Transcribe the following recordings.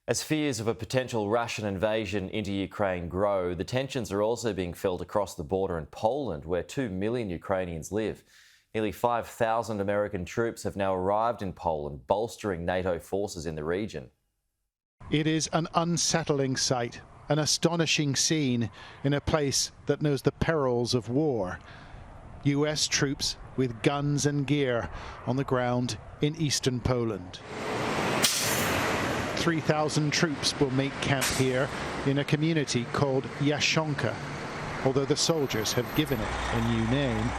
As fears of a potential Russian invasion into Ukraine grow, the tensions are also being felt across the border in Poland, where 2 million Ukrainians live. Nearly 5,000 American troops have now arrived in Poland, bolstering NATO forces in the region. It is an unsettling sight, an astonishing scene in a place that knows the perils of war. US troops with guns and gear on the ground in eastern Poland. 3,000 troops will make camp here in a community called Yashonka, although the soldiers have given it a new name.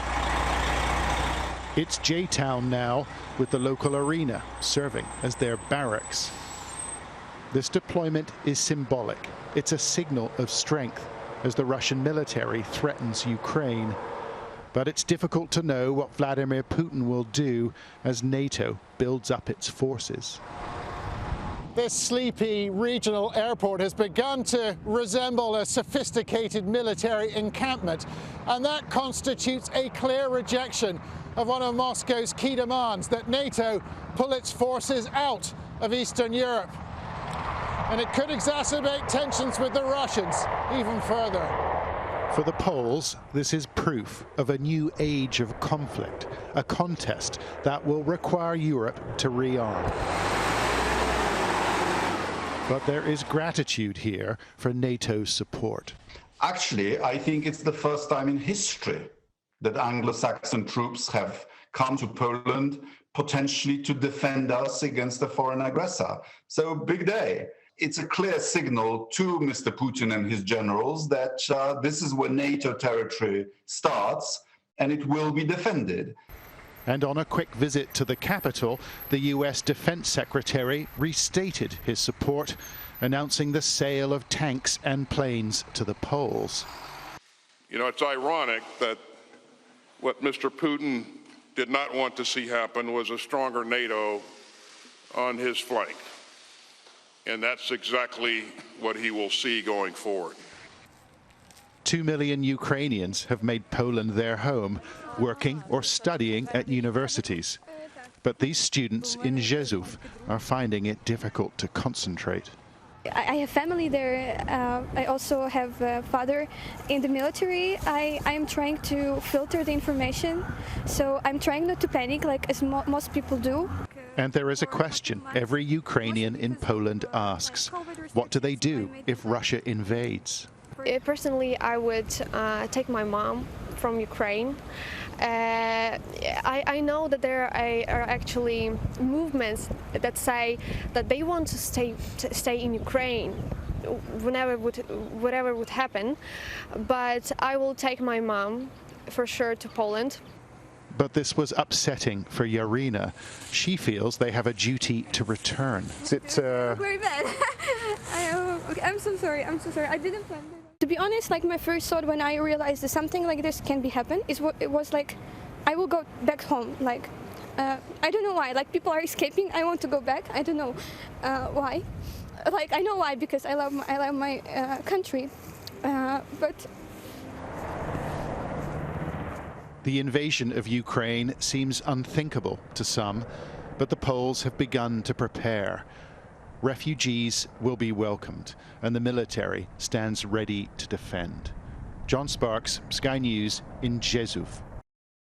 It's J-Town now, with the local arena serving as their barracks. This deployment is symbolic. It's a signal of strength as the Russian military threatens Ukraine. But it's difficult to know what Vladimir Putin will do as NATO builds up its forces. This sleepy regional airport has begun to resemble a sophisticated military encampment, and that constitutes a clear rejection of one of Moscow's key demands, that NATO pull its forces out of Eastern Europe. And it could exacerbate tensions with the Russians even further. For the Poles, this is proof of a new age of conflict, a contest that will require Europe to rearm. But there is gratitude here for NATO's support. Actually, I think it's the first time in history that Anglo-Saxon troops have come to Poland, potentially to defend us against a foreign aggressor. So big day. It's a clear signal to Mr. Putin and his generals that this is where NATO territory starts and it will be defended. And on a quick visit to the capital, the US Defense Secretary restated his support, announcing the sale of tanks and planes to the Poles. You know, it's ironic that what Mr. Putin did not want to see happen was a stronger NATO on his flank. And that's exactly what he will see going forward. 2 million Ukrainians have made Poland their home, working or studying at universities. But these students in Rzeszów are finding it difficult to concentrate. I have family there. I also have a father in the military. I am trying to filter the information, so I'm trying not to panic like as most people do. And there is a question every Ukrainian in Poland asks. What do they do if Russia invades? Personally, I would take my mom from Ukraine. I know that there are actually movements that say that they want to stay in Ukraine whatever would happen, but I will take my mom for sure to Poland. But this was upsetting for Yarina. She feels they have a duty to return. It's very bad. I'm so sorry. I didn't plan that. To be honest, like my first thought when I realized that something like this can happen it was like, I will go back home. Like, I don't know why. Like people are escaping. I want to go back. I don't know why. Like I know why, because I love my country. But the invasion of Ukraine seems unthinkable to some, but the Poles have begun to prepare. Refugees will be welcomed, and the military stands ready to defend. John Sparks, Sky News in Rzeszów.